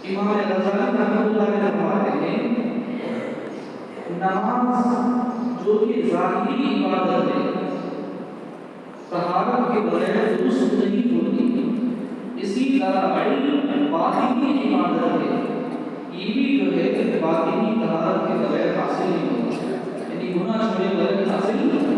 امام غزالی رحمۃ اللہ علیہ فرماتے ہیں نماز جو کہ ظاہری عبادت ہے طہارت کے بغیر درست نہیں ہوتی، اسی طرح علم باطنی عبادت ہے، یہ بھی جو ہے باطنی طہارت کے بغیر حاصل نہیں ہوتا، یعنی گناہ چھوڑے بغیر حاصل نہیں ہوتا۔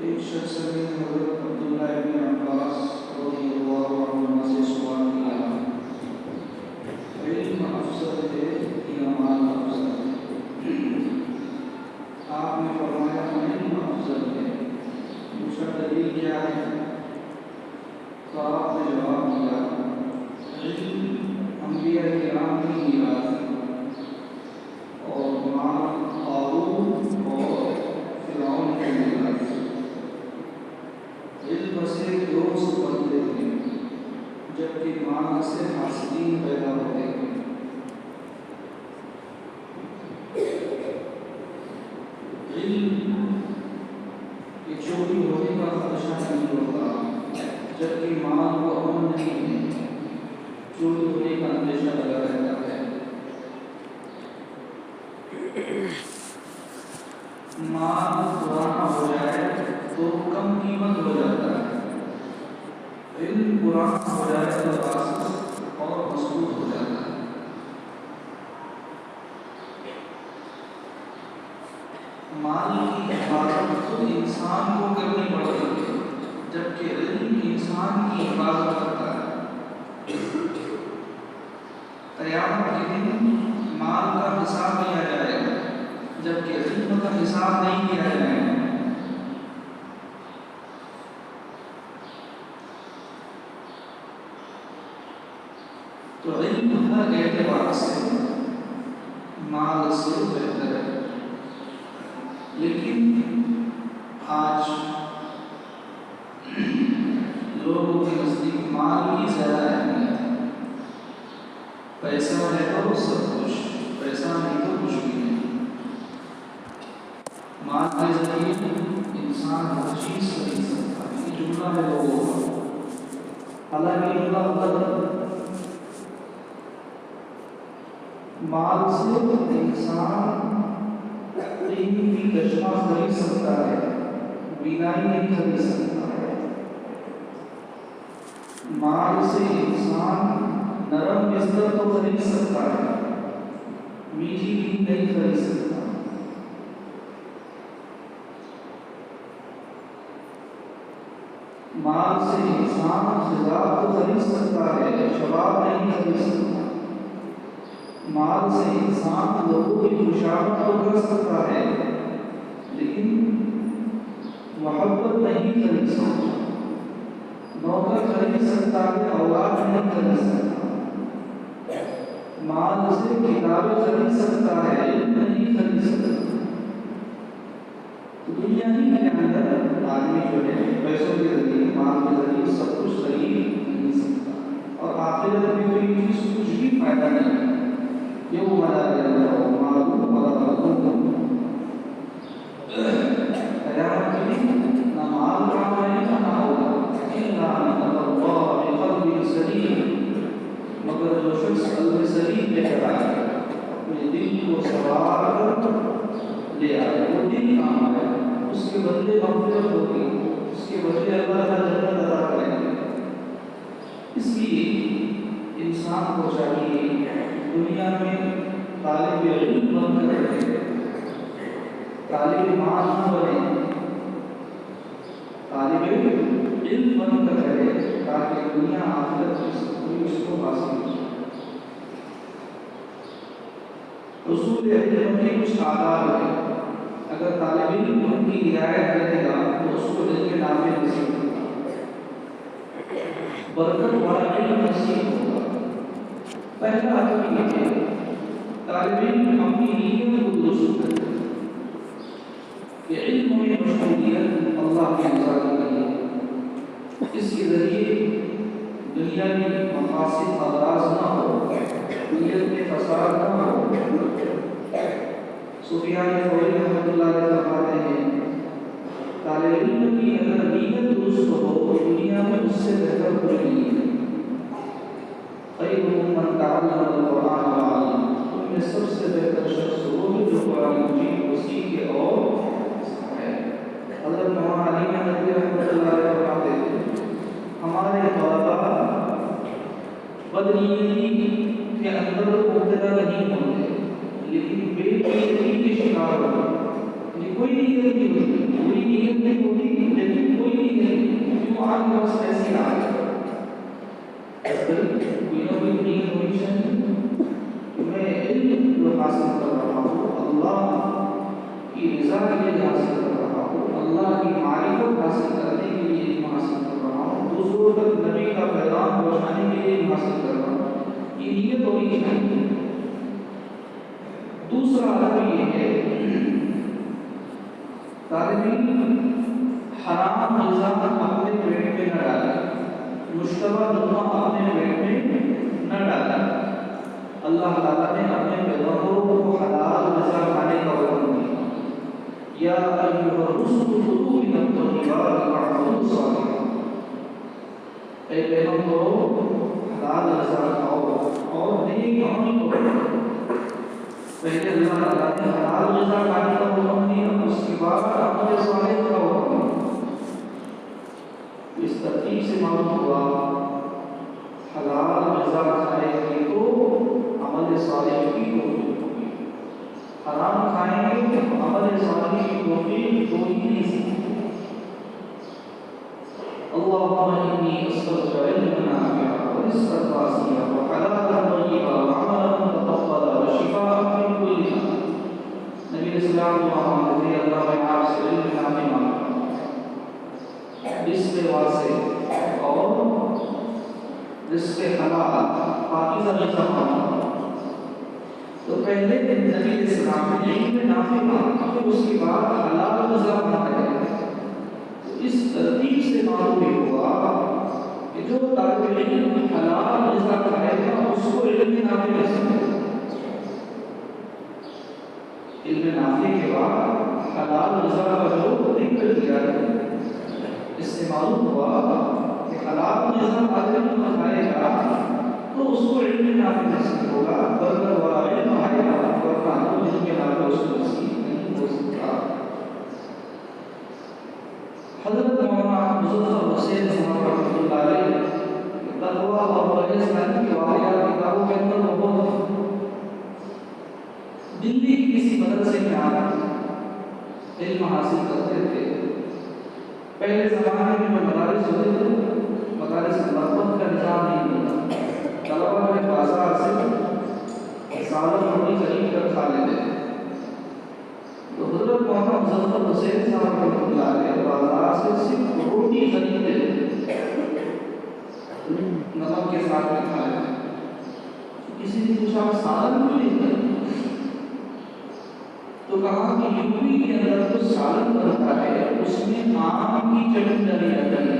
ایک شخص نے حضرت عبداللہ بن عباس رضی اللہ عنہ سے سوال کیا، علم افضل ہے یا مال افضل ہے؟ آپ نے فرمایا علم افضل ہے۔ پوچھا دلیل کیا ہے؟ تو آپ نے جواب دیا علم انبیاء کرام کی میراث ہے اور مال قارون اور فرعون کی میراث ہے۔ علم سے دوست بنتے ہیں جبکہ مال سے حاسدین پیدا ہوتے ہیں۔ علم کی چوری ہونے کا خدشہ نہیں ہوتا جبکہ مال کو امن نہیں ہے، چوری ہونے کا اندیشہ لگا رہتا ہے۔ مال پرانا ہو جائے تو کم قیمت ہو جاتا ہے، علم پرانا ہو جائے تو اساس اور مضبوط ہو جاتا ہے۔ مال کی حفاظت خود انسان کو کرنی پڑتی ہے جبکہ علم انسان کی حفاظت کرتا ہے۔ قیامت کے دن مال کا حساب لیا جائے گا جبکہ علم کا حساب نہیں کیا جائے گا۔ تو علم ہر اعتبار سے مال سے بہتر ہے، لیکن آج لوگوں کے نزدیک مال کی زیادہ اہمیت ہے۔ پیسہ ہے تو سب کچھ، پیسہ نہیں تو کچھ بھی نہیں۔ مال کے ذریعے انسان ہر چیز خرید سکتا ہے، یہ جملہ ہے لوگوں کا، حالانکہ جملہ غلط۔ مال سے انسان کی چشمہ خرید سکتا ہے، بینائی نہیں خرید سکتا ہے۔ مال سے انسان نرم بستر تو خرید سکتا ہے، میٹھی نیند نہیں خرید سکتا۔ مال سے انسان خضاب تو خرید سکتا ہے، شباب نہیں خرید سکتا۔ مال سے انسان لوگوں کی خوشامد تو کر سکتا ہے لیکن محبت نہیں خرید سکتا۔ نوکر خرید سکتا ہے، اولاد نہیں خرید سکتا۔ مال سے کتابیں خرید سکتا ہے، علم نہیں خرید سکتا۔ دنیا ہی کے اندر آدمی جو ہے پیسوں کے ذریعے، مال کے ذریعے سب کچھ خرید نہیں سکتا، اور آخرت میں کوئی چیز کچھ بھی فائدہ نہیں ہے۔ یہ وہ مانا جاتا ہے معلوم والا قیامت میں نہ مال کام آئے گا نہ ہوگا الا من اللہ بقلب سلیم، مگر جو شخص قلب سلیم لے کر آئے اپنے دل کو سوار کر لے آئے، وہ دل کام آئے، اس کے بدلے مغفرت ہوگی، اس کے بدلے اللہ کا جنت عطا کریں گے۔ اس لیے انسان کو چاہیے دنیا میں طالب علم بن کر رہے، طالب مان نہ بنے، طالب علم بن کر رہے تاکہ دنیا آخرت کی سکوری اس کو حاصل ہو جائے۔ اصول علم کے کچھ آداب ہیں، اگر طالب علم ان کی رعایت کرے گا تو اس کو علم نافع نصیب ہوگا، برکت والا علم نصیب ہوگا۔ پہلا ادب یہ ہے طالب علم اپنی نیت کو درست کرے کہ علم میں مشغولیت اللہ کی رضا کے لیے، اس کے ذریعے دنیا کی مقاصد اغراض نہ ہو، نیت میں فساد نہ ہو۔ سفیان ثوری رحمۃ اللہ علیہ فرماتے ہیں طالب علم کی اگر نیت درست ہو دنیا میں اس سے بہتر کوئی نہیں ہے۔ خیرکم من تعلم القرآن وعلم، تم میں سب سے بہتر شخص وہ ہے جو قرآن مجید کو سیکھے اور سکھائے۔ حضرت مولانا علی ندوی رحمۃ اللہ علیہ فرماتے ہیں ہمارے طلباء بدنیتی کے اندر مبتلا نہیں ہوتے لیکن بے نیتی کے شکار ہوتے ہیں۔ کوئی نیت نہیں ہوتی، کوئی نیت نہیں ہوتی لیکن کوئی نیت نہیں، کیوں آپ کے پاس ایسی آ گئی؟ کوئی نہ کوئی نیت ہونی چاہیے کہ میں علم جو حاصل کر رہا ہوں اللہ کی رضا کے لیے حاصل کر رہا ہوں، اللہ کی معرفت حاصل کرنے کے لیے علم حاصل کر رہا ہوں، دوسروں تک نبی کا پیغام پہنچانے کے لیے علم حاصل کر رہا ہوں، یہ نیت ہونی چاہیے۔ دوسرا ادب یہ ہے طالب علم حرام غذا اپنے پیٹ میں نہ ڈالے، مشتبہ لقمہ اپنے پیٹ میں نہ ڈالے۔ اللہ تعالیٰ نے اپنے پیغمبروں کو حلال غذا کھانے کا حکم دیا، یا ایھا الرسل کلوا من الطیبات واعملوا صالحا، اے پیغمبروں حلال غذا کھاؤ اور نیک عمل کرو۔ پہلے اللہ تعالیٰ نے حلال غذا کھانے کا حکم دیا، اس کے بعد عمل صالح کا حکم دیا۔ اس ترتیب سے معلوم ہوا حلال غذا کھائیں گے تو عمل صالح کی توفیق ہوگی، حرام کھائیں گے تو عمل صالح کی توفیق ہو ہی نہیں سکتی۔ اللہم انی اسألک علما نافعا ورزقا واسعا وحلالا طیبا وعملا متقبلا وشفاء من کل داء۔ نبی علیہ السلام دعا مانگتے ہیں اللہ میں آپ سے علم نافع مانگتا ہوں، رزق واسع اور رزق حلال پاکیزہ غذا مانگتا ہوں۔ تو پہلے نبی علیہ السلام نے علم نافع مانگا، پھر اس کے بعد حلال غذا مانگا ہے۔ اس ترتیب سے معلوم ہوا کہ جو طالب علم حلال غذا کھائے گا اس کو علم نافع نصیب ہوگا۔ علم نافع کے بعد حلال غذا کا جو ذکر کیا ہے، اس سے معلوم ہوا کہ حلال غذا طالب علم کھائے گا تو اس کو علم نافع نصیب ہوگا، برکت والا علم آئے گا، ورنہ علم نافع اس کو نصیب نہیں ہو سکتا۔ حضرت مولانا مظفر حسین صاحب رحمۃ اللہ علیہ تقویٰ اور پرہیزگاری کے واقعات کتابوں کے اندر بہت دلی کی کسی مدرسے میں آ کر علم حاصل کرتے تھے۔ پہلے زمانے میں جو مدارس ہوتے تھے مدارس مربوط کا نظام نہیں ہوتا، طلبا میں بازار سے سالن روٹی خرید کر کھا لیتے تھے۔ تو حضرت مولانا مظفر حسین صاحب رحمۃ اللہ علیہ بازار سے صرف روٹی خریدتے تھے، نمک کے ساتھ میں کھا لیتے۔ کسی نے پوچھا آپ سالن کیوں نہیں کھاتے؟ تو کہا کہ یوپی کے اندر جو سالن بنتا ہے اس میں آم کی چٹنی ڈالی جاتی ہے،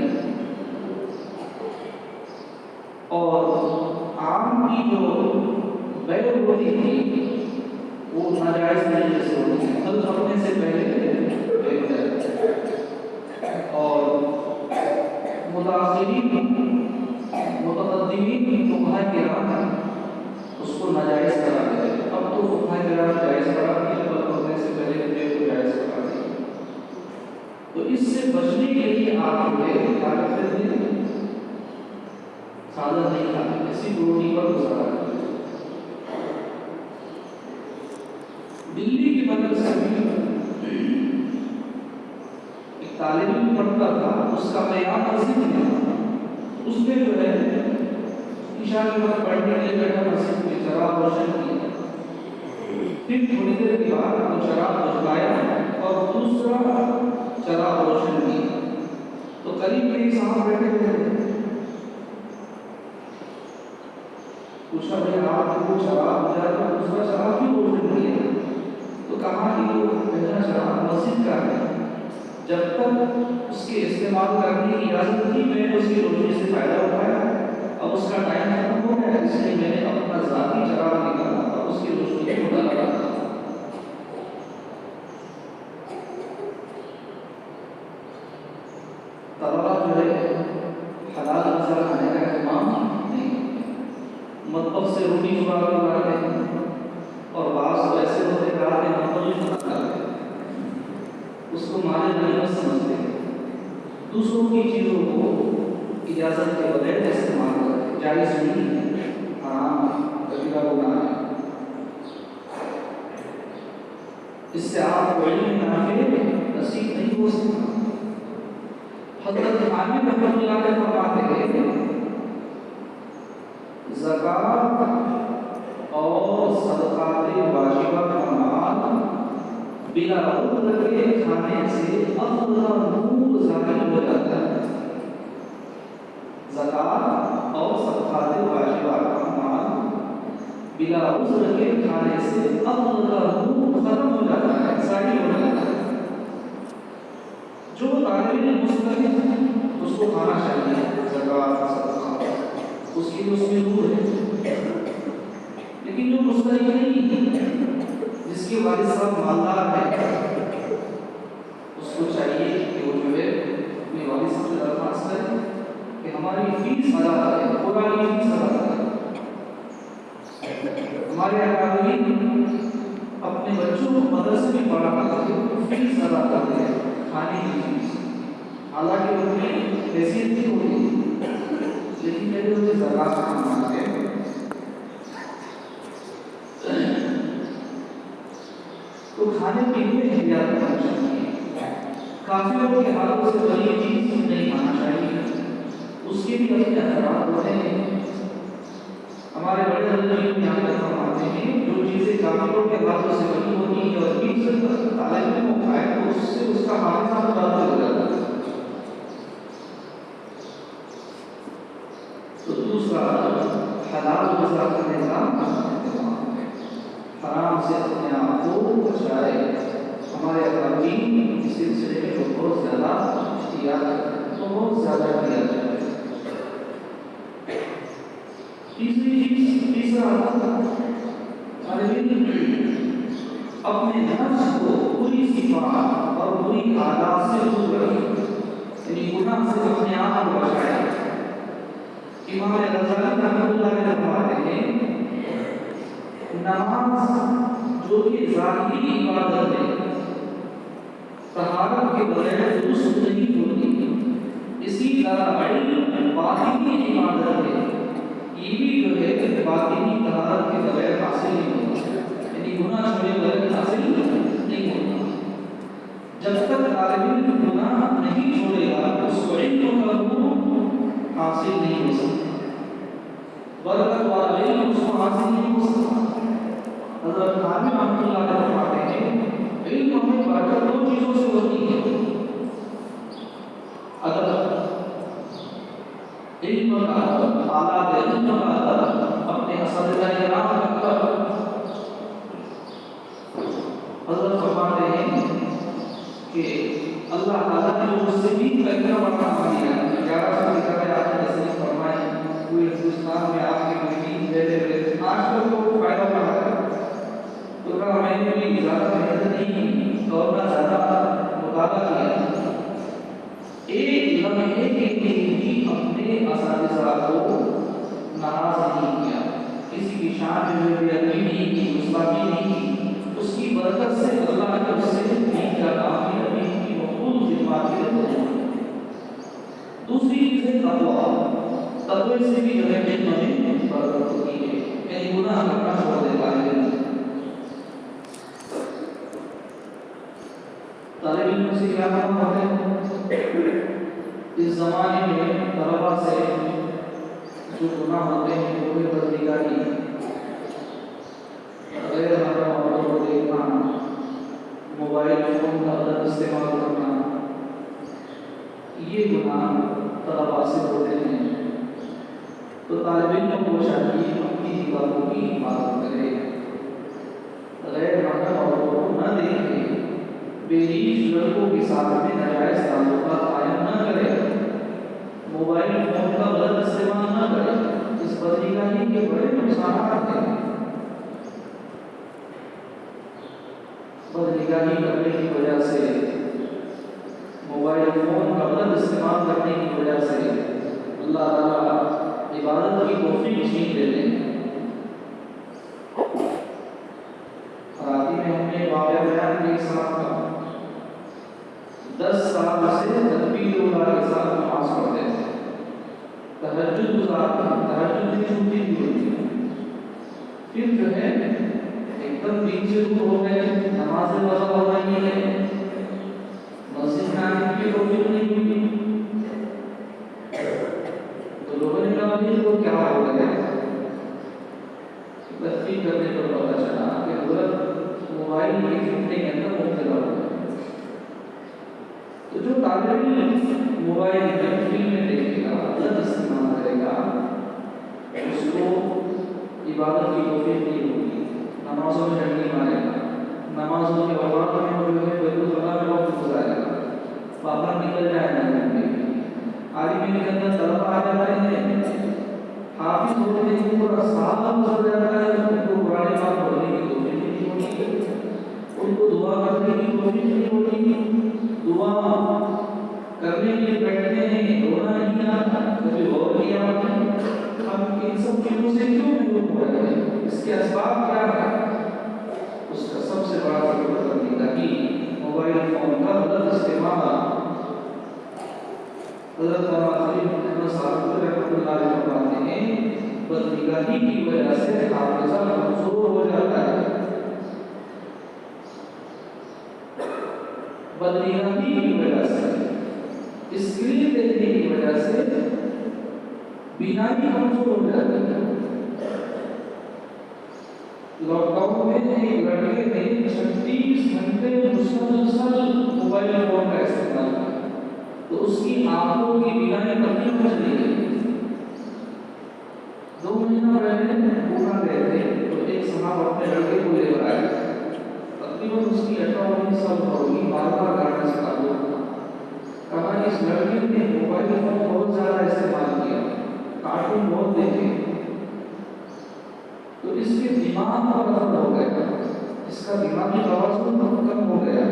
اور آم کی جو بیل ہوتی تھی وہ ناجائز طریقے سے ہوتی ہے، پھل پکنے سے پہلے بیل جاتی ہے، اور متاثرین متقدمین فقہاء کرام اس کو ناجائز قرار دیتے ہیں۔ اب تو فقہاء کرام جائز قرار دیا، پھل پکنے سے پہلے بیل کو جائز قرار دیا۔ تو اس سے بچنے کے لیے آپ جو ہے کیا کرتے تھے، کھانا نہیں کھاتے، صرف روٹی پر گزارا کرتے۔ دلی کی مدد سے ایک طالب علم پڑھتا تھا، اس کا قیام مسجد میں تھا، اس نے جو ہے عشاء کے بعد پڑھنے کے لیے بیٹھا، مسجد میں چراغ روشن کیا، پھر تھوڑی دیر کے بعد وہ چراغ بجھایا اور دوسرا چراغ روشن کیا، تو قریب میں صاحب بیٹھے ہوئے تھے، پوچھا بھائی آپ کو چراغ بجھایا تو دوسرا چراغ کیوں روشن کیا؟ تو کہا کہ وہ پہلا چراغ مسجد کا ہے، جب تک اس کے استعمال کرنے کی اجازت تھی میں نے اس کی روشنی سے فائدہ اٹھایا، اب اس کا ٹائم ختم ہو گیا، اس لیے میں نے اپنا ذاتی چراغ نکالا اور اس کی روشنی کو مطالعہ کیا۔ طلبا جو ہے حلال غذا کھانے کا اہتمام نہیں، مطبخ سے روٹی چرا کر لاتے ہیں، اور بعض تو ایسے ہوتے ہیں رات میں مطبخ کرتے ہیں، اس کو مال غنیمت سمجھتے ہیں، دوسروں کی چیزوں کو اجازت کے بغیر استعمال کرتے ہیں، جائز نہیں ہے، حرام کبیرہ گناہ ہے۔ اس سے آپ کو علم نافع نصیب نہیں ہو سکتا۔ حضرت عامر رحمۃ اللہ علیہ فرماتے ہیں زکوٰۃ اور صدقات واجبہ کا مال بلا عذر کے کھانے سے افضل نور ظاہر ہو جاتا ہے۔ زکوٰۃ اور صدقات واجبہ کا مال بلا عذر کے کھانے سے افضل نور ختم ہو جاتا ہے، ظاہر ہو جاتا ہے۔ جو طالب علم مستقل اس کو کھانا چاہیے زکوٰۃ صدقہ، اس کی اس میں نور ہے، لیکن جو مستقل نہیں، جس کے والد صاحب مالدار ہے، اس کو چاہیے کہ وہ جو ہے اپنے والد صاحب سے درخواست کرے کہ ہماری فیس ادا کرے، قرآن کی فیس ادا کرے۔ ہمارے اکادمین اپنے بچوں کو مدرسے میں پڑھا کرتے ہیں، فیس ادا کرتے ہیں، کھانے کی فیس، حالانکہ ان کی حیثیت نہیں ہوتی، لیکن میرے اسے زکوٰۃ کا مانتے ہیں۔ تو کھانے پینے میں احتیاط کرنا چاہیے، کافروں کے ہاتھوں سے بنی چیز نہیں کھانا چاہیے، اس کے بھی اپنے اثرات ہوتے ہیں۔ ہمارے بڑے بزرگ یہاں پر فرماتے ہیں جو چیزیں کافروں کے ہاتھوں سے بنی ہوتی ہیں اور طالب علم کو کھائے تو اس سے اس کا حادثہ متاثر ہو جاتا ہے۔ تو دوسرا حلال غذا کا نظام، حرام سے اپنے آپ کو بچائے۔ ہمارے اکابرین اس سلسلے میں بہت زیادہ احتیاط کرتے ہیں، بہت زیادہ احتیاط کرتے ہیں۔ تیسرا اپنے نفس کو بری صفات اور بری عادات سے دور رکھے، یعنی گناہ سے اپنے آپ کو بچائے۔ امام غزالی رحمۃ اللہ علیہ فرماتے ہیں نماز جو کہ ظاہری عبادت ہے، طہارت کے بغیر درست نہیں ہوتی، اسی طرح علم باطنی عبادت ہے، یہ بھی جو ہے باطنی طہارت کے بغیر حاصل نہیں ہوتا، یعنی گناہ چھوڑے بغیر حاصل نہیں ہوتا۔ جب تک طالب علم گناہ نہیں چھوڑے گا اس کو علم کا نور حاصل نہیں ہو سکتا، برکت والا علم اس کو حاصل نہیں ہو سکتا۔ حضرت عامر رحمۃ اللہ علیہ فرماتے ہیں علم میں برکت دو چیزوں سے ہوتی ہے، ادب، علم کا ادب، آداب علم کا ادب، اپنے اساتذہ کرام کا ادب۔ حضرت فرماتے ہیں کہ اللہ تعالیٰ نے جو مجھ سے بھی اتنا بڑا کام دیا ہے، 1100 کتابیں آپ نے تشریف فرمائی، پورے ہندوستان میں آپ کے مشین دیتے ہوئے آج تک کو فائدہ اٹھا رہا ہے، تو کہا میں نے بھی زیادہ محنت نہیں کی اور نہ زیادہ مطالعہ کیا، ایک لمحے کے لیے بھی اپنے اساتذہ کو ناراض نہیں کیا، کسی کی شان میں بے ادبی نہیں کی، گستاخی نہیں کی، اس کی برکت سے اللہ نے اس سے دین کا کام کیا، دین کی مقبول خدمات کے لیے۔ دوسری چیز ہے تقویٰ، تقوی سے بھی جو ہے علم میں برکت ہوتی ہے، یعنی گناہ کرنا چھوڑ دیتا ہے۔ طالب علم سے کیا کام ہوتے ہیں؟ اس زمانے میں طلبا سے جو گناہ ہوتے ہیں وہ بھی بدنگاہی، غیر محرم عورتوں کو دیکھنا، موبائل فون کا غلط استعمال کرنا، یہ گناہ طلبا سے ہوتے ہیں۔ تو طالب علم کو چاہیے اپنی دیواروں کی حفاظت کرے، غیر محرم عورتوں کو نہ دیکھے، بیریش لڑکوں کے ساتھ میں ناجائز تعلقات قائم نہ کرے، موبائل فون کا غلط استعمال نہ کرے۔ اس بدنگاہی کے بڑے نقصانات ہیں۔ بدنگاہی کرنے کی وجہ سے، موبائل فون کا غلط استعمال کرنے کی وجہ سے اللہ تعالیٰ عبادت کی توفیق چھین لیتے ہیں۔ راتی میں ہم نے واقعہ بیان کیا صاحب کا 10 سال سے تکبیر اللہ کے ساتھ نماز پڑھتے تھے، تہجد گزارتے، تہجد کی چھٹی بھی ہوتی ہے، پھر جو ہے ایک دم دین سے دور ہو گئے، نماز وضع ہو رہی ہے، مسجد میں آنے کی توفیق نہیں ہوئی، تو لوگوں نے کہا کہ وہ کیا ہو گیا؟ تحقیق کرنے پر پتہ چلا کہ حضرت موبائل کی فتنے کے اندر مبتلا ہو گئے۔ تو جو طالب علم موبائل میں فلمیں دیکھے گا، غلط استعمال کرے گا، اس کو عبادت کی توفیق نہیں ہوگی، نمازوں میں ڈنڈی مارے گا، نمازوں کے اوقات میں وہ جو ہے بیت الخلاء میں وقت گزارے گا، باہر نکل جائے گا۔ عالمی کے اندر طلبہ آ جاتے ہیں، حافظ ہوتے ہیں، پورا سال گزر جاتا ہے، ان کو قرآن پاک پڑھنے کی توفیق نہیں ہوتی، ان کو دعا کرنے کی توفیق نہیں ہوتی، دعا کرنے کے لیے بیٹھتے ہیں، رونا نہیں آتا، کبھی غور کیا ہم ان سب چیزوں سے کیوں محروم ہو رہے ہیں؟ اس کے اسباب کیا ہے؟ اس کا سب سے بڑا سبب بدنگاہی، موبائل فون کا غلط استعمال۔ حضرت مولانا خلیل احمد صاحب رحمۃ اللہ علیہ فرماتے ہیں بدنگاہی کی وجہ سے حافظہ کمزور ہو جاتا ہے، بدنگاہی کی وجہ سے، اسکرین دیکھنے کی وجہ سے بینائی کمزور ہو جاتی ہے۔ لاک ڈاؤن میں ایک لڑکے نے 36 گھنٹے مسلسل موبائل فون کا استعمال کیا، تو اس کی آنکھوں کی بینائی تقریباً ہو چلی گئی۔ 2 مہینہ پہلے پورا گئے تھے تو ایک صاحب اپنے لڑکے کو لے کر آئے، تقریباً اس کی 18 سال ہوگی، بار گاڑی سے تعلق تھا۔ کہا اس لڑکے نے موبائل فون بہت زیادہ استعمال کیا، کارٹون بہت دیکھے، تو اس کے دماغ پر اثر ہو گیا، اس کا دماغی توازن کم ہو گیا،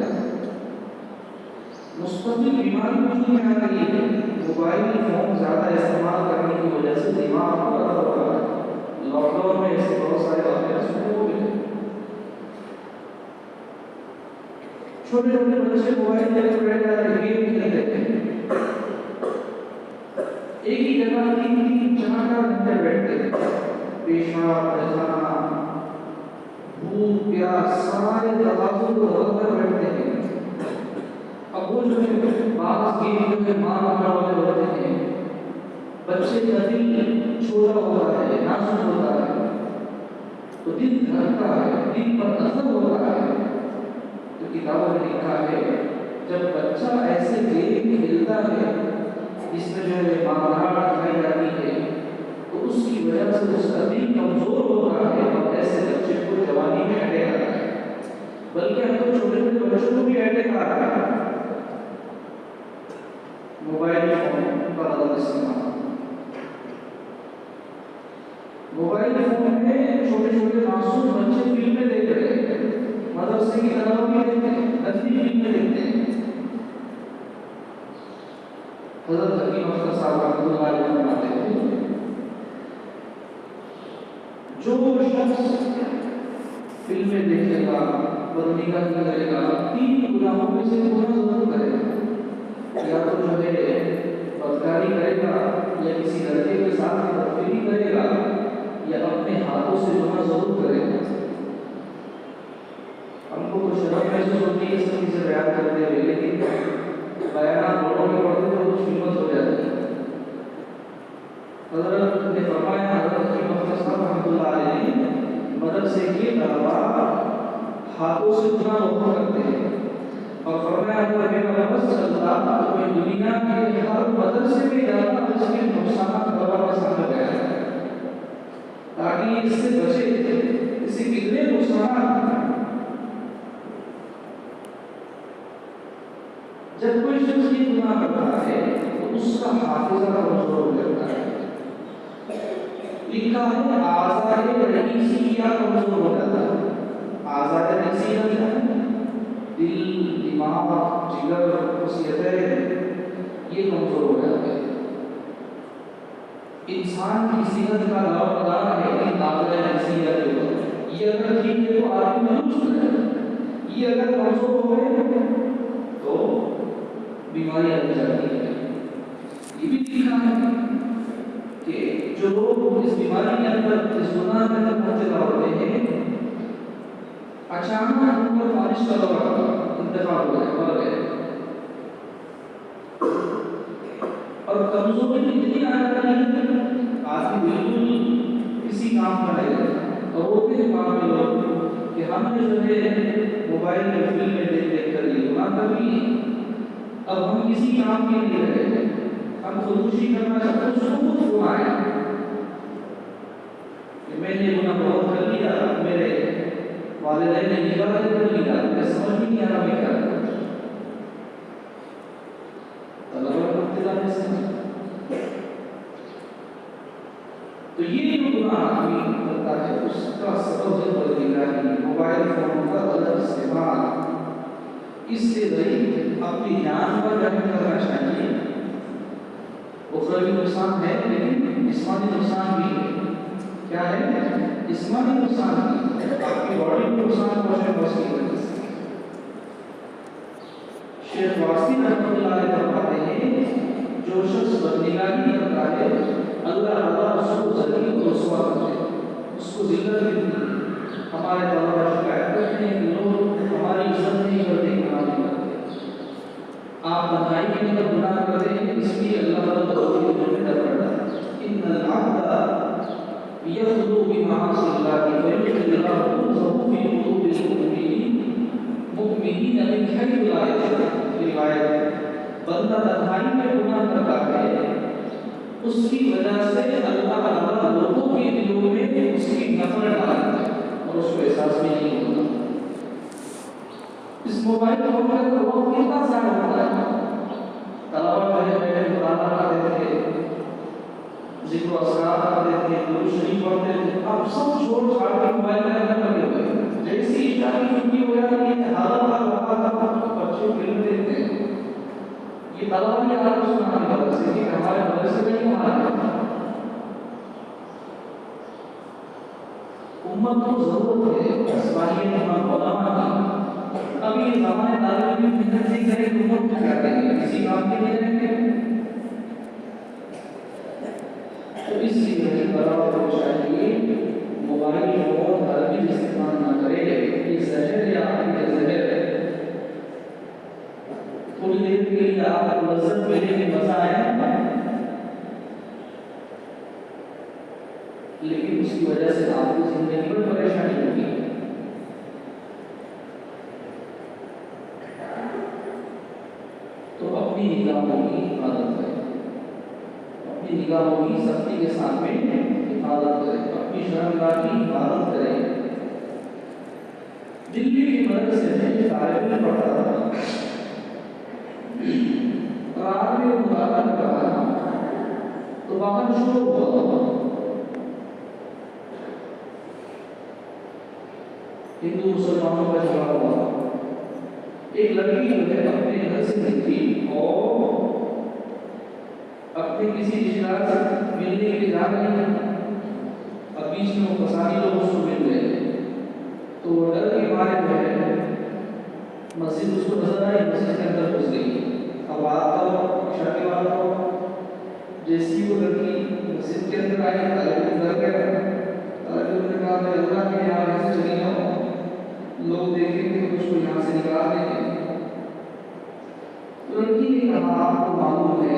مستقل بیماری وجود میں آ گئی ہے۔ موبائل فون زیادہ استعمال کرنے کی وجہ سے دماغ پر اثر ہو رہا ہے۔ لاک ڈاؤن میں ایسے بہت سارے واقعات سننے کو ملے، چھوٹے چھوٹے بچے موبائل لے کر بیٹھ جاتے ہیں، گیم کھیلتے ہیں، ایک ہی جگہ 3-4 گھنٹے بیٹھتے ہیں، پیشاب، پیخانہ، بھوک، پیاس، سارے تقاضوں کو رکھ کر بیٹھتے ہیں۔ اب وہ جو ہے بعض گیم جو ہے ماں باپ والے ہوتے ہیں، بچے کا دل چھوٹا ہوتا ہے، نازک ہوتا ہے، تو دل دھڑکتا ہے، دل پر اثر ہوتا ہے۔ تو کتابوں میں لکھا ہے جب بچہ ایسے گیم کھیلتا ہے جس میں جو ہے مارکاٹ دکھائی جاتی ہے، تو اس کی وجہ سے اس کا دل کمزور ہوتا ہے، اور ایسے بچے کو جوانی میں اٹیک آتا ہے، بلکہ ہم تو چھوٹے چھوٹے بچوں کو بھی اٹیک آ رہا ہے۔ موبائل فون کا غلط استعمال، موبائل فون میں چھوٹے چھوٹے معصوم بچے فلمیں دیکھ رہے ہیں، مدرسے کی طلبہ بھی دیکھتے ہیں، نقلی فلمیں دیکھتے ہیں۔ حضرت حکیم اختر صاحب رحمۃ اللہ علیہ فرماتے ہیں جو شخص فلمیں دیکھے گا، بدنگاہی کرے گا، 3 گناہوں میں سے گناہ ضرور کرے گا، یا تو جو ہے بدکاری کرے گا، یا کسی لڑکے کے ساتھ بدفعلی کرے گا یا اپنے ہاتھوں سے گناہ ضرور کرے گا. ہم کو تو شرم محسوس ہوتی ہے سب چیزیں بیان کرتے ہوئے، لیکن بیانات بڑوں میں پڑھتے تو کچھ ہمت ہو جاتی ہے. حضرت نے فرمایا، حضرت کی مختص صاحب رحمۃ اللہ علیہ نے مدرسے کے طلباء ہاتھوں سے گناہ بہت کرتے ہیں، اور فرمایا اگر میرا بس چلتا تو میں دنیا کے ہر مدرسے میں جاتا جس کے نقصانات طلباء کے سامنے بیان کرتا تاکہ اس سے بچے. اس سے کتنے نقصانات. جب کوئی شخص یہ گناہ کرتا ہے تو اس کا حافظہ کمزور ہو جاتا ہے. لکھا ہے آزار رئیسیہ کمزور ہو جاتا ہے. آزار رئیسیہ کیا ہے؟ دل، دماغ، جگر، خصیتیں یہ کمزور ہو جاتے ہیں. انسان کی صحت کا دار ہے کہ آزار رئیسیہ کے وقت یہ اگر ٹھیک ہے تو آدمی تندرست ہے، یہ اگر کمزور ہو گئے تو بیماری آ جاتی ہے. یہ بھی لکھا ہے کہ جو لوگ اس بیماری کے اندر، اس گناہ کے اندر مبتلا ہوتے ہیں، اچانک ان پر بارش کا دور انتقال ہو گئے، مر گئے، اور کمزوری اتنی آ جاتی ہے آدمی بالکل کسی کام کا نہیں رہتا. اور وہ بھی کام میں لوگ کہ ہم نے جو ہے موبائل میں فلمیں دیکھ دیکھ کر یہ گناہ کر لیے، اب ہم کسی کام کے لیے رہے ہیں، ہم خودکشی کرنا چاہتے ہیں. اس کو خود گناہ ہے کہ میں نے گناہ بہت کر لیا، میرے والدین نے نکاح کر لیا، مجھے سمجھ بھی نہیں آ رہا میں کیا کروں. تو یہ جو گناہ آدمی کرتا ہے اس کا سبب ہے بدنگاہی، موبائل فون کا غلط استعمال. اس سے بھائی اپنی جان پر رحم کرنا چاہیے. اخروی نقصان ہے لیکن جسمانی نقصان بھی ہے. کیا ہے؟ جسمانی نقصان بھی ہے، آپ کی باڈی کو نقصان پہنچے بس کی وجہ سے. شیخ واسطی رحمۃ اللہ علیہ فرماتے ہیں جو شخص بدنگاہی کرتا ہے اللہ تعالیٰ اس کو ذلیل و رسوا کرتے ہیں، اس کو ذلت ملتی ہے. ہمارے طلباء شکایت کرتے ہیں کہ لوگ ہماری عزت نہیں کرتے، گناہ نہیں کرتے. آپ تنہائی کے اندر گناہ کرتے ہیں اس لیے اللہ تعالیٰ کو ڈر رہا ہے. ان العبد یخلو بمعاصی اللہ فیدخل اللہ قلوبہ فی قلوب المؤمنین من حیث لا یشعرون. روایت بندہ تنہائی میں گناہ کرتا ہے اس کی وجہ سے اللہ تعالیٰ لوگوں کے دلوں میں اس کی نفرت ڈالتا ہے اور اس کو احساس بھی نہیں ہوتا. اس موبائل فون کا وقت کتنا ضائع ہوتا ہے. طلبا جو ہے مطالعہ کرتے تھے، ذکر و اذکار کرتے تھے، درود شریف پڑھتے تھے، اب سب چھوڑ چھاڑ کے موبائل میں لگے ہوئے ہیں. جیسی عشاء کی چھٹی ہو جاتی ہے حالت بچے فلم دیکھتے ہیں. یہ طلبا کی حالت سنانے کا وجہ سے ہمارے مدرسے میں نہیں حال ہے. امت کو ضرورت ہے اسلامی علماء کی. اب یہ زمانے طالب علم محنت نہیں کرے تو امت کو کیا کریں گے؟ کسی کام کے لیے رہیں گے. تو اس لیے طلبا کو چاہیے موبائل فون عربی استعمال نہ کرے. یہ زہر یا آدمی زہر ہے. تھوڑی دیر کے لیے آپ کو لذت ملے گی، مزہ آئے، لیکن اس کی وجہ سے آپ کو زندگی میں پریشانی ہوگی. تو اپنی نگاہوں کی حفاظت کریں، اپنی نگاہوں کی سختی کے ساتھ میں حفاظت کریں، اپنی شرمگاہ کی حفاظت کریں. دلی کی مدرسے میں طالب علم پڑھتا تھا، رات میں مطالعہ کر رہا تھا تو باہر شور ہوا. ہندو مسلمانوں کا جھگڑا ہوا. ایک لڑکی جو ہے اپنے گھر سے نکلی اور اپنے کسی رشتہ دار سے ملنے کے لیے جا رہی ہے. اب بیچ میں وہ فسادی لوگ اس کو مل گئے تو وہ ڈر کے مارے جو ہے مسجد اس کو نظر آئی، مسجد کے اندر گھس گئی. اب رات کا عشاء کے بعد جیسی وہ لڑکی مسجد کے اندر آئی طالب علم ڈر گیا، طالب علم نے کہا میں اللہ کے یہاں ایسے چلی جاؤں، لوگ دیکھیں گے مجھ کو یہاں سے نکال دیں گے۔ لڑکی نے کہا آپ کو معلوم ہے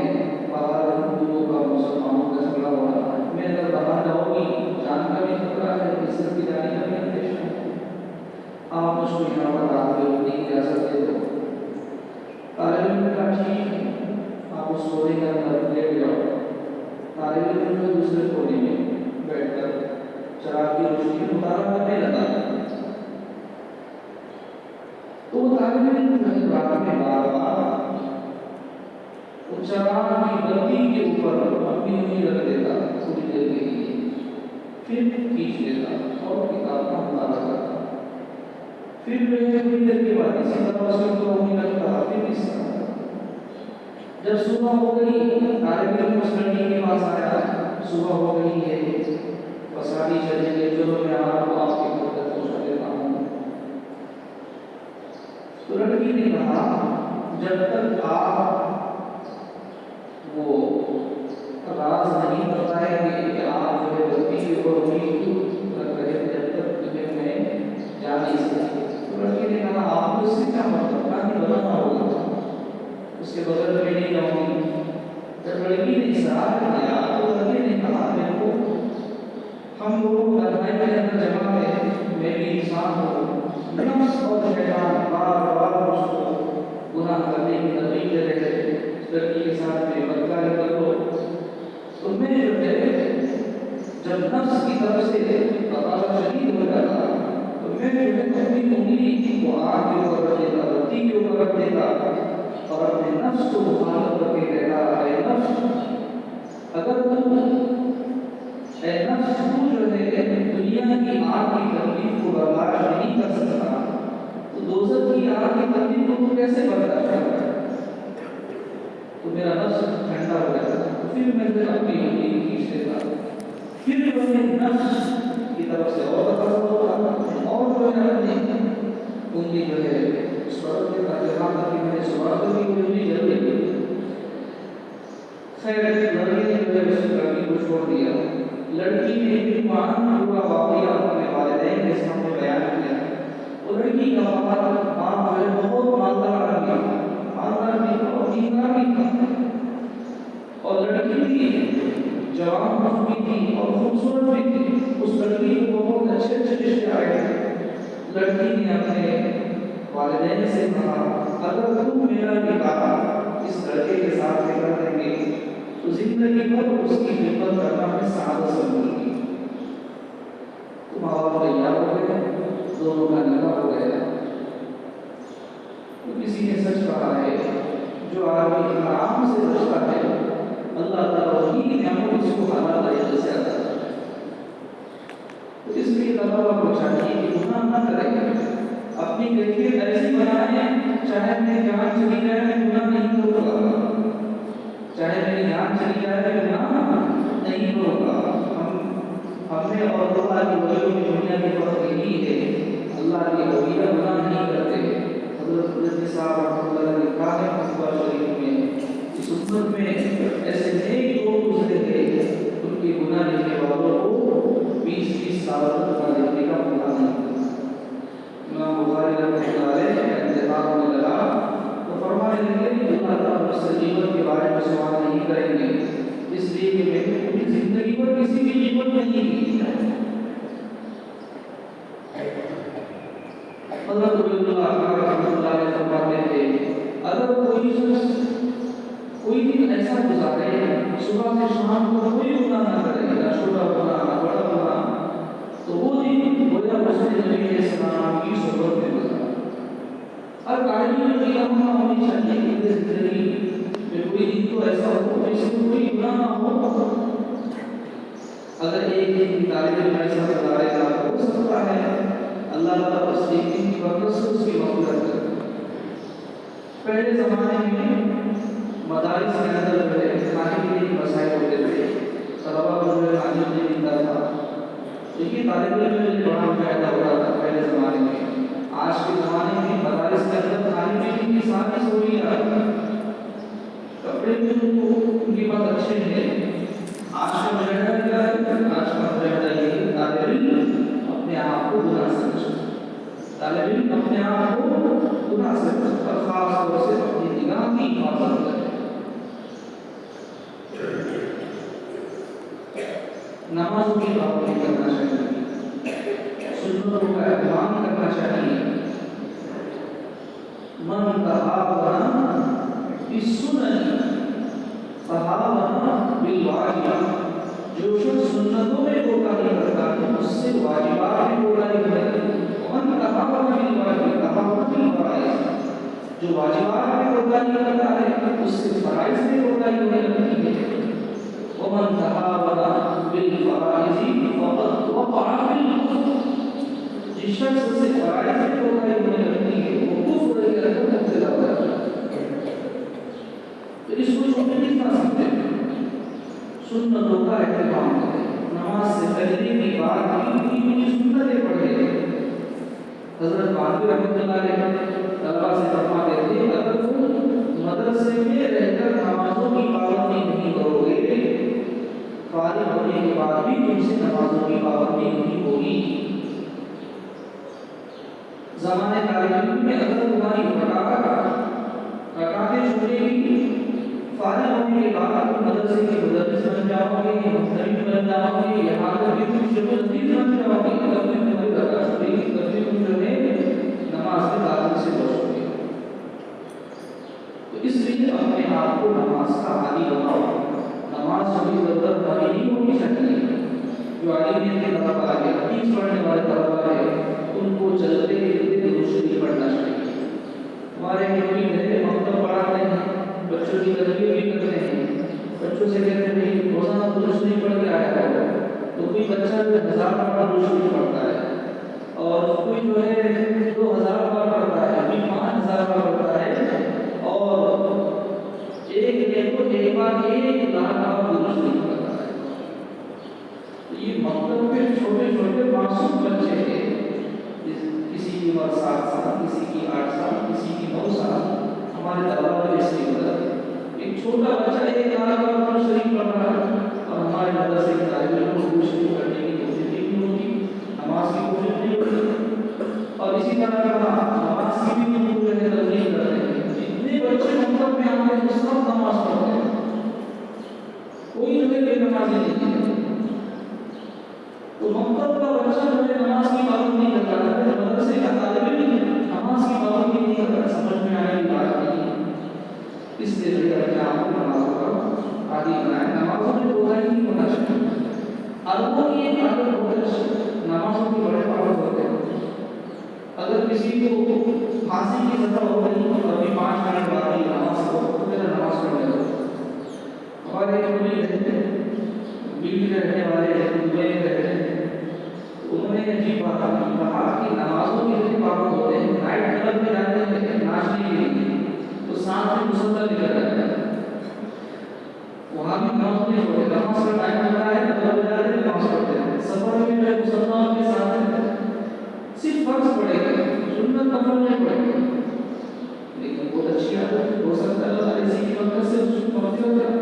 باہر ہندوؤں کا مسلمانوں کا جھگڑا ہو رہا ہے، میں اگر باہر جاؤں گی جان کا بھی خطرہ ہے، عزت کی جانی کا بھی اندیشہ ہے، آپ مجھ کو یہاں پر داخل ہونے کی اجازت دے دو۔ طالب علم نے کہا ٹھیک ہے، آپ اس کونے کے اندر لیٹ جاؤ۔ طالب علم نے دوسرے کونے میں بیٹھ کر چراغ کی روشنی میں مطالعہ کرنے لگا۔ تو وہ طالب علم جو ہے رات میں بار بار وہ چراغ کی بتی کے اوپر اپنی انگلی رکھ دیتا تھوڑی دیر کے لیے، پھر کھینچ لیتا اور کتاب کا مطالعہ کرتا، پھر جو ہے تھوڑی دیر کے بعد اسی طرح اس کو انگلی رکھتا، پھر اس طرح۔ جب صبح ہو گئی طالب علم اس لڑکی کے پاس آیا، صبح ہو گئی ہے، پساری چلے گئے، چلو میں آپ کو آپ کے گھر تک پہنچا دیتا ہوں۔ تو لڑکی نے کہا جب تک آپ وہ راز نہیں بتائیں گے کہ آپ جو ہے غلطی کے اوپر انگلی کیوں رکھ رہے ہیں، جب تک تمہیں میں جا نہیں سکتی۔ تو لڑکی نے کہا آپ کو اس سے کیا مطلب، کہانی بتانا ہوگا، اس کے بغیر میں نہیں جاؤں گی۔ جب لڑکی نے اصرار کیا تو لڑکے نے کہا میرے کو ہم لوگ لڑائی کے اندر جمع ہیں، میں بھی انسان ہوں، نفس اور شیطان بار بار مجھ کو گناہ کرنے کی ترغیب دے رہے ہیں، اس لڑکی کے ساتھ میں بدکاری کر لو۔ تو میں جو ہے جب نفس کی طرف سے تقاضا شدید ہو جاتا تو میں جو ہے اپنی انگلی کو آگ کے اوپر رکھ دیتا، بتی کے اوپر رکھ دیتا اور اپنے نفس کو مخاطب کر کے کہتا اے نفس، اگر اے نفس تو جو ہے دنیا کی آگ کی تکلیف کو برداشت نہیں کر سکتا تو دوزخ کی آگ کی تکلیف کو تو کیسے برداشت کرتا ہے؟ تو میرا نفس ٹھنڈا ہو جاتا، پھر میں پھر اپنی انگلی کھینچ دیتا، پھر جو ہے نفس کی طرف سے اور تقاضا ہوتا اور جو ہے اپنی انگلی جو ہے اس پر رکھ دیتا، جہاں تک کہ میں نے سوال کر کی انگلی جل گئی۔ خیر لڑکی نے جو ہے اس لڑکی کو چھوڑ دیا۔ لڑکی نے بھی پورا واقعہ اپنے والدین کے سامنے بیان کیا۔ وہ لڑکی کا باپ جو ہے بہت مالدار آدمی تھا، مالدار بھی تھا اور دیندار بھی تھا، اور لڑکی بھی جوان بھی تھی اور خوبصورت بھی تھی۔ اس لڑکی کو بہت اچھے اچھے رشتے آئے تھے۔ لڑکی نے اپنے والدین سے کہا اگر تم میرا نکاح اس لڑکے کے ساتھ کر دیں گے تو زندگی بھر اس کی خدمت کرنا میں سعادت سمجھوں گی۔ تو ماں باپ تیار ہو گئے، دونوں کا نکاح ہو گیا۔ تو کسی نے سچ کہا ہے جو آدمی حرام سے بچتا ہے اللہ تعالیٰ وہی نعمت اس کو حلال طریقے سے عطا کرتا ہے۔ تو اس لیے طلباء کو چاہیے کہ گناہ نہ کریں، اپنی کیفیت ایسی بنائیں چاہے میری جان چلی جائے میں گناہ نہیں کروں گا، چاہے میری جان چلی جائے میں گناہ نہیں کروں گا۔ ہم نے اور اللہ کی ولیوں میں دنیا کی فرق یہی ہے، اللہ کے اولیاء گناہ نہیں کرتے۔ حضرت مجدد صاحب رحمۃ اللہ علیہ لکھا ہے مصباح شریف میں، اس امت میں ایسے نیک لوگ گزرے تھے ان کے گناہ لکھنے والوں کو 20 سال تک لکھنے کا موقع نہیں ملا۔ امام بخاری رحمۃ اللہ علیہ انتخاب میں لگا تو فرمانے لگے کہ اللہ تعالیٰ مجھ سے غیبت کے بارے میں سوال نہیں کریں گے، اس لیے کہ میں نے پوری زندگی پر کسی کی غیبت نہیں کی۔ حضرت اللہ رحمۃ اللہ علیہ فرماتے تھے اگر کوئی شخص کوئی دن ایسا گزارے صبح سے شام کو کوئی گناہ نہ کرے، نہ چھوٹا گناہ نہ بڑا گناہ، تو وہ دن گویا اس نے نبی علیہ السلام کی صحبت میں گزارا۔ ہر قائم کی رہنما ہونی چاہیے کہ زندگی میں کوئی دن تو ایسا ہو جس میں کوئی گناہ نہ ہو۔ اگر ایک دن کی طالب علم ایسا گزارے گا ہو سکتا ہے اللہ تعالیٰ اس ایک دن کی برکت سے اس کی مغفرت کرے۔ پہلے زمانے میں مدارس کے اندر جو ہے کھانے کے لیے مسائل ہوتے تھے، طلبا کو جو ہے کھانے کے لیے ملتا تھا، لیکن طالب علم میں بڑا فائدہ ہوتا تھا پہلے زمانے میں۔ آج کے زمانے میں مدارس کے اندر کھانے پینے کی ساری سہولیات بڑے بزرگ ان کی بات اچھے ہیں. آج کا مجاہدہ کیا ہے؟ آج کا مجاہدہ یہ طالب علم اپنے آپ کو گناہ سے بچانا. طالب علم اپنے آپ کو گناہ سے بچانا اور خاص طور سے اپنی نگاہ کی حفاظت کرے. نمازوں کی پابندی کرنا چاہیے، سنتوں کا اہتمام کرنا چاہیے. من تہاون بالسنن تہاون بالواجبات، جو شخص سنتوں میں کوتاہی کرتا ہے اس سے واجبات میں کوتاہی کرتا ہے. من تہاون بالواجب تہاون بالفرائض، جو واجبات میں کوتاہی کرتا ہے اس سے فرائض میں کوتاہی ہونے لگتی ہے. ومن تہاون بالفرائض فقد وقع في الكفر، جس شخص سے فرائض میں کوتاہی ہونے لگتی ہے وہ کفر کے اندر مبتلا ہو جاتا ہے. تو اس کو چھوٹے نہیں کر سکتے. سنتوں کا اہتمام کریں. نماز سے پہلے کی بات کی سنتیں پڑھیں. حضرت بابی رحمۃ اللہ علیہ طلبہ سے فرماتے تھے اگر تم مدرسے میں رہ کر نمازوں کی پابندی نہیں کرو گے، فارغ ہونے کے بعد بھی تم سے نمازوں کی پابندی نہیں ہوگی. زمانے طالب میں اگر تمہاری رکعتیں چھوٹے گی، فارغ ہونے کے بعد تم مدرسے کے مدرس بن جاؤ گے، محترم بن جاؤ گے، یہاں تک کہ تم شبیر بن جاؤ گے. تب بھی تمہاری رکعت چھوٹے گی، تب بھی تم جو ہے نماز کے داخل سے بچو گے. تو اس لیے اپنے آپ کو نماز کا عادی بناؤ. نماز کبھی ضرورت بھاری نہیں ہونی چاہیے. جو عالم کے طلبہ ہے، حدیث پڑھنے والے طلبہ ہے، ان کو چلتے پھرتے درود شریف پڑھنا چاہیے. ہمارے مولوی ہے مکتب پڑھاتے ہیں، بچوں کی تربیت بھی کرتے ہیں. بچوں سے کہتے ہیں روزانہ درود شریف پڑھ کے آیا کرو. تو کوئی بچہ جو 1000 بار درود شریف پڑھتا ہے اور کوئی جو ہے 2000 بار پڑھتا ہے، کوئی 5000 بار پڑھتا ہے اور ایک بار 1 لاکھ بار درود شریف پڑھتا ہے. یہ مکتب کے چھوٹے چھوٹے معصوم بچے ہیں، کسی کی عمر 7 سال، کسی کی 8 سال، کسی کی 9 سال. ہمارے طلبہ کو اس کی مدد، ایک چھوٹا بچہ 1 لاکھ بار درود شریف پڑھ رہا ہے اور ہمارے مدرسے کے طالب علم کو درود شریف پڑھنے کی کوشش نہیں ہوتی، نماز کی کوشش نہیں ہوتی. اور اسی طرح نماز کی بھی ہم جو ہے تبلیغ کرتے ہیں. جتنے بچے مکتب میں آتے ہیں سب نماز پڑھتے ہیں، کوئی جو ہے بے نمازی نہیں ہے. تو مکتب کا بچہ جو ہے نماز کی پابندی نہیں کرتا ہے، مدرسے کا طالب علم نماز کی پابندی نہیں کرتا، سمجھ میں آنے کی بات نہیں. اس لیے جو ہے اپنے آپ کو نمازوں کا عادی بنائیں. نمازوں میں کوتاہی نہیں ہونا چاہیے. عربوں کی ایک عادت ہوتی ہے، نمازوں کی بڑے پابند ہوتے ہیں. اگر کسی کو پھانسی کی سزا ہو گئی تو ابھی 5 منٹ بعد ہی نماز ہو تو پھر نماز پڑھنے لگو. ہمارے ایک مولوی رہتے ہیں، دلی کے رہنے والے ہیں، دبئی میں رہتے ہیں. انہوں نے عجیب بات کہا کہ نمازوں کے لیے پابند ہوتے ہیں، نائٹ کلب میں جاتے ہیں ناچنے کے لیے تو ساتھ میں مسلسل لے کر جاتے ہیں. وہاں بھی نماز نہیں پڑھتے، نماز کا ٹائم ہوتا ہے تو جاتے ہیں نماز پڑھتے ہیں. سفر میں جو مسلمانوں کے ساتھ صرف فرض پڑے گا، سنت نفل نہیں پڑے گا. لیکن بہت اچھی عادت ہو سکتا ہے اللہ اسی کی برکت سے اس کو پڑھتے ہو جائے.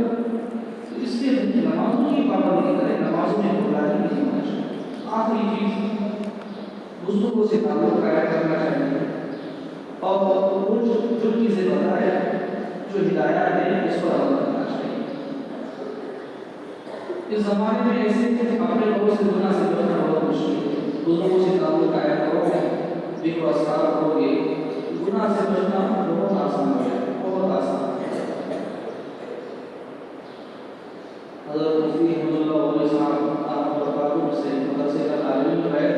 تو اس لیے نمازوں کی پابندی کریں، نمازوں میں کوتاہی نہیں ہونا چاہیے. آخری چیز بزرگوں سے تعلق قائم کرنا چاہیے اور وہ جو چیزیں بتائے جو ہدایات ہیں اس پر عمل کرنا چاہیے. اس زمانے میں ایسے اپنے لوگوں سے گناہ سے بچنا بہت مشکل ہے. بزرگوں سے تعلق قائم کرو گے، ذکر و اذکار کرو گے، گناہ سے بچنا بہت آسان ہے، بہت آسان ہے. حضرت مفتی احمد اللہ علیہ صاحب آپ برکاتوں سے مدرسے کا طالب علم ہے،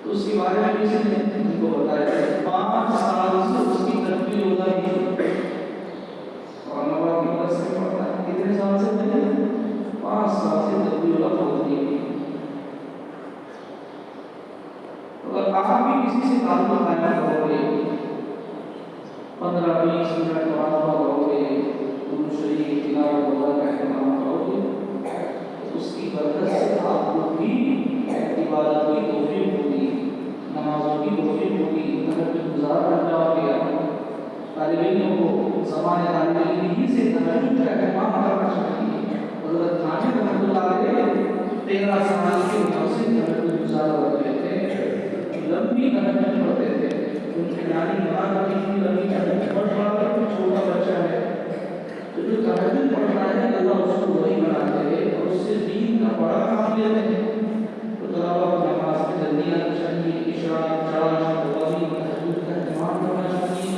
تو اس کے بارے میں کسی نے ان کو بتایا 5 سال سے اس کی تربیت ہوتا ہے اور نواب کی مدرسے میں پڑھتا ہے. کتنے سال سے نہیں؟ 5 سال سے تربیت ہوتی ہے. اگر آپ بھی کسی سے تعلق قائم کرو گے، 15-20 منٹ مراقبہ کرو گے، درود شریف تلاوت وغیرہ کا اہتمام کرو گے، اس کی برکت سے آپ کو بھی عبادت کی توفیق ہوگی، نمازوں کی کی توفیق ہوگی، تہجد گزار بن جاؤ گے. طالب علموں کو زمانے طالب علم ہی سے تہجد کا اہتمام کرنا چاہیے. حضرت تھانوی رحمۃ اللہ علیہ 13 سال کی عمر سے تہجد گزار ہوتے تھے، لمبی تہجد پڑھتے تھے. ان کی نانی بنا کرتی تھی لمبی تہجد پڑھ رہا ہے، چھوٹا بچہ ہے تو جو تہجد پڑھ رہا ہے اللہ اس کو وہی بناتے ہیں اور اس سے دین کا بڑا کام لیتے ہیں. تو طلبا کو نماز میں جلدی آنا چاہیے، عشاء تراویح تہجد کا اہتمام کرنا چاہیے،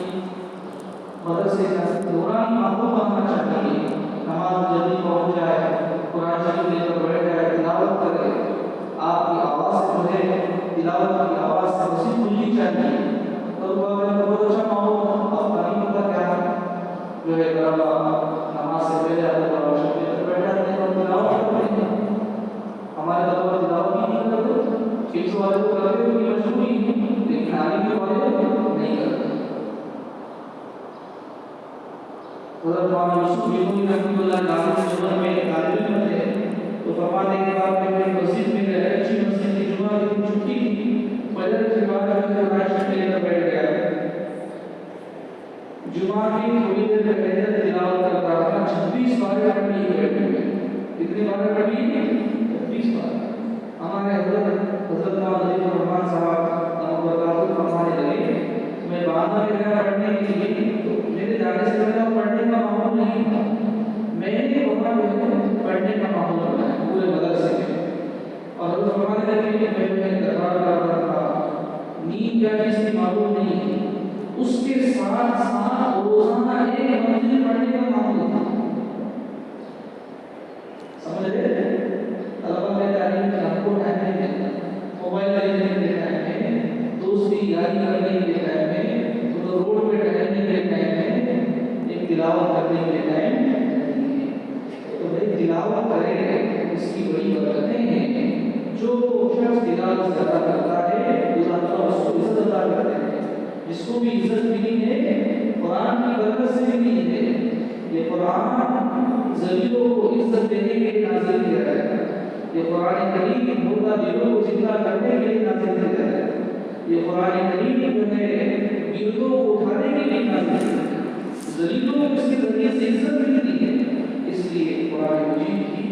مدرسے کا دوران ماحول بنانا چاہیے. نماز جلدی پہنچ جائے، قرآن شریف لے کر بیٹھ جائے، تلاوت کرے. آپ کی آواز جو ہے تلاوت کی آواز سے وسیع کھلنی چاہیے. تو بہت اچھا ماحول. اب نہیں ہوتا کیا جو ہے نماز سے پہلے آپ قرآن شریف لے کر بیٹھ جاتے ہیں اور تلاوت کرتے ہیں. ہمارے طلبا تلاوت ہی نہیں کرتے، حفظ والے کو کرتے ان کی مجبوری ہے، لیکن عالم والے نہیں کرتے. حضرت مولانا یوسف بیگم رحمۃ اللہ علیہ کے زمانے میں طالب علم تھے تو فرماتے ہیں کہ آپ نے مسجد میں گئے، اچھی مسجد کی جمعہ کی چھٹی تھی، فجر کے بعد قرآن شریف لے کر بیٹھ گیا. جمعہ کی تھوڑی دیر پہلے تلاوت کرتا تھا، 26 بار پڑھ لی بیٹھے ہوئے. کتنے بار پڑھ لی؟ 26 بار. ہمارے حضرت مولانا علی الرحمن صاحب برکاتہ فرمانے لگے میں باندھا میں گیا پڑھنے کے لیے، تو میرے جانے سے پہلے پڑھنے کا ماحول نہیں تھا. میں نے وہاں پڑھنے کا ماحول بنایا پورے مدرسے میں. اور حضرت فرمانے لگے کہ میں تکرار کر رہا تھا، نیند کیا چیز کی معلوم نہیں ہے. اس کے ساتھ ساتھ روزانہ ایک منزل پڑھنے کا ماحول تھا. سمجھ رہے؟ طلبا میں تعلیم کا ہم کو ٹائم نہیں دیتا، موبائل دیکھنے کے ٹائم میں، دوستی یاری کرنے کے ٹائم میں، تو روڈ پہ ٹہلنے کے ٹائم میں، ایک تلاوت کرنے کے ٹائم نہیں ہے. تو بھائی تلاوت کریں، اس کی بڑی برکتیں ہیں. جو شخص تلاوت زیادہ کرتا ہے اللہ تعالیٰ اس کو عزت عطا کرتے ہیں. جس کو بھی عزت ملی ہے قرآن کی برکت سے ملی ہے. یہ قرآن ذلیلوں کو عزت دینے کے لیے نازل کیا گیا ہے. یہ قرآن کریم مردہ دلوں کو زندہ کرنے کے لیے نازل کیا گیا ہے. یہ قرآن کریم جو ہے گردوں کو اٹھانے کے لیے نازل کیا گیا ہے. ذلیلوں کو اس کے ذریعے سے عزت ملتی ہے. اس لیے قرآن مجید کی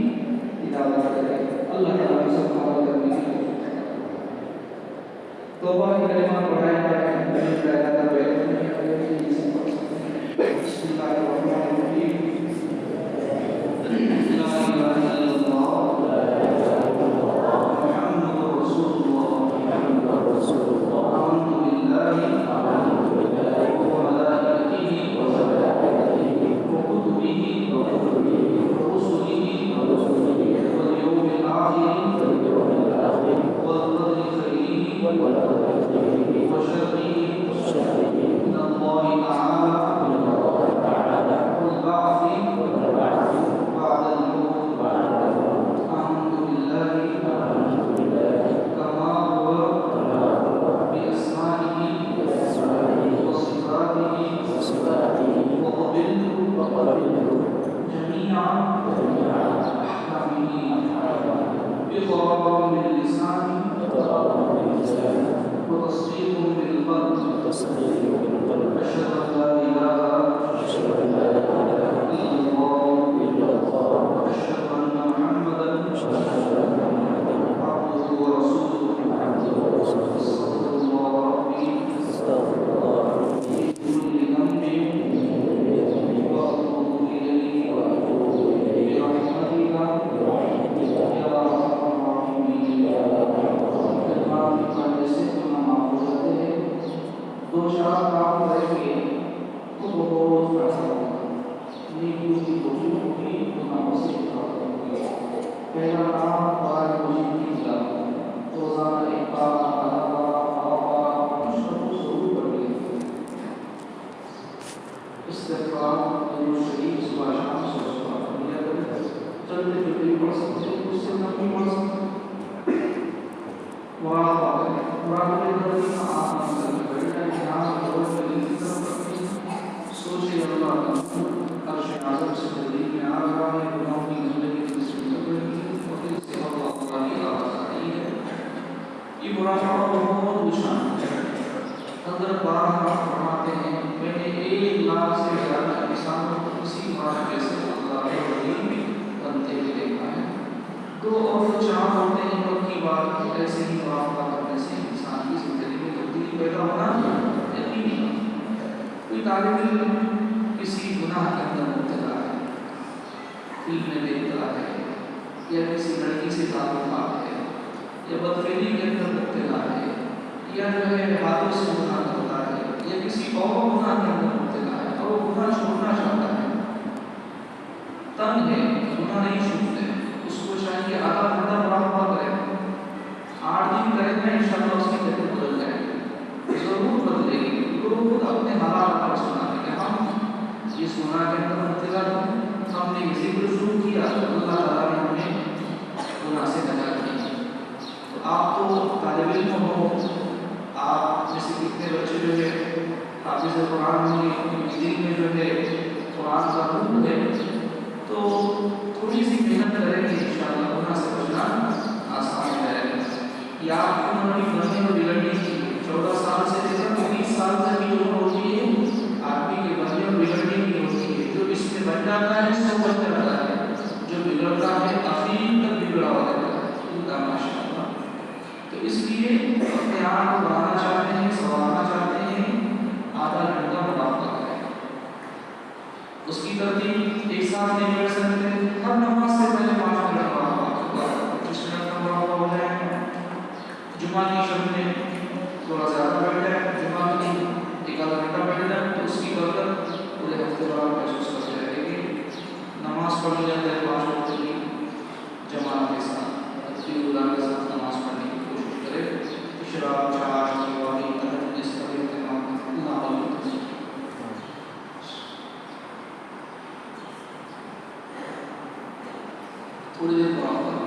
تلاوت کریں. اللہ تعالیٰ سب کو کرنے کی توبہ کے کلمات پڑھائے جا رہے ہیں. بسم اللہ الرحمن الرحیم. لا الہ الا اللہ محمد رسول اللہ. آمنت باللہ وملائکتہ وکتبہ ورسلہ والیوم الآخر والقدر خیرہ وشرہ من اللہ تعالی والبعث بعد الموت. آمنت باللہ كما هو بأسمائه وصفاته وقبلت جميع أحكامه إقرارا باللسان وتصديق بالقلب. أشهد أن لا إله إلا الله وأشهد أن محمدا عبده ورسوله. أستغفر الله ربي من كل ذنب وأتوب إليه برحمتك يا أرحم الراحمين. کلمات پڑھنے سے ہم معروف ہوتے ہیں. 2-4 کام کریں گے تو بہت فائدہ ہوگا. نیکیوں کی کوشش ہوگی، گناہوں سے چھٹکارا ہوگی. پہلا کام قرآن مجید کی تلاوت. روزانہ ایک بار ضرور پڑھیے. استغفار درود شریف صبح شام صبح پڑھیا کریں. چلتے پھرتے پڑھ سکتے ہیں، اس سے نہ بھی پڑھ سکتے ہیں. مراقبہ کریں. مراقبے کرنے کا آپ سوچے اللہ عرش اعظم سے تحریر میں آ رہا ہے. گناہوں کی زندگی کی تصویر کر رہی ہے اور اس سے اللہ کی آواز آ رہی ہے. یہ مراقبہ بہت نشان ہے. طالب علم کسی گناہ کے اندر مبتلا ہے، فلم میں مبتلا ہے، یا کسی لڑکی سے تعلقات ہے، یا بدفعلی کے اندر مبتلا ہے، یا جو ہے ہاتھوں سے گناہ کرتا ہے، یا کسی اور گناہ کے اندر مبتلا ہے اور وہ گناہ چھوڑنا چاہتا ہے، تنگ ہے، گناہ نہیں چھوڑتے، اس کو چاہیے آدھا گھنٹہ مراقبہ کرے، 8 دن کرے گا انشاءاللہ اس کی طبیعت بدل جائے گی، ضرور بدلے گی۔ لوگ خود اپنے حالات پر سناتے کہ ہم اس گناہ کے اندر مبتلا ہیں، ہم نے ذکر شروع کیا اللہ تعالیٰ نے ہمیں گناہ سے نجات دی۔ تو آپ تو طالب علم ہو، آپ جیسے کتنے بچے جو ہے حافظ قرآن ہوں گے، دل میں جو ہے قرآن کا حکم ہے، تو تھوڑی سی محنت کریں گے انشاءاللہ گناہ سے بچنا آسان ہو جائے گا۔ یا آپ کی عمر بھی بڑھنے اور بگڑنے کی 14 سال سے لے کر 20 سال تک کی عمر ہوتی ہے، آدمی کے بڑھنے اور بگڑنے کی ہوتی ہے، جو اس میں بن جاتا ہے سب بن جاتا ہے، جو بگڑتا ہے آخر تک بگڑا ہوا رہتا ہے، ماشاء اللہ۔ تو اس لیے اپنے آپ کو بڑھانا چاہتے ہیں، سنوارنا چاہتے ہیں، آدھا گھنٹہ مراقبہ کریں۔ اس کی ترتیب ایک ساتھ نہیں کر سکتے، ہر نماز سے پہلے 5 منٹ مراقبہ کریں، 25 منٹ کا مراقبہ ہو جائے۔ جمعہ کی شب میں تھوڑا زیادہ بیٹھ جائے، جمعہ کی 1 آدھا گھنٹہ بیٹھ جائے تو اس کی برکت پورے ہفتے بعد محسوس کرتے رہے گی۔ نماز پڑھ لی جاتا ہے 5 وقت کی جماعت کے ساتھ، ترتیب اللہ کے ساتھ نماز پڑھنے کی کوشش کرے، اشراق، چاشت، تراویح، تہجد، اس کا بھی اہتمام اللہ علیہ۔ تھوڑی دیر مراقبہ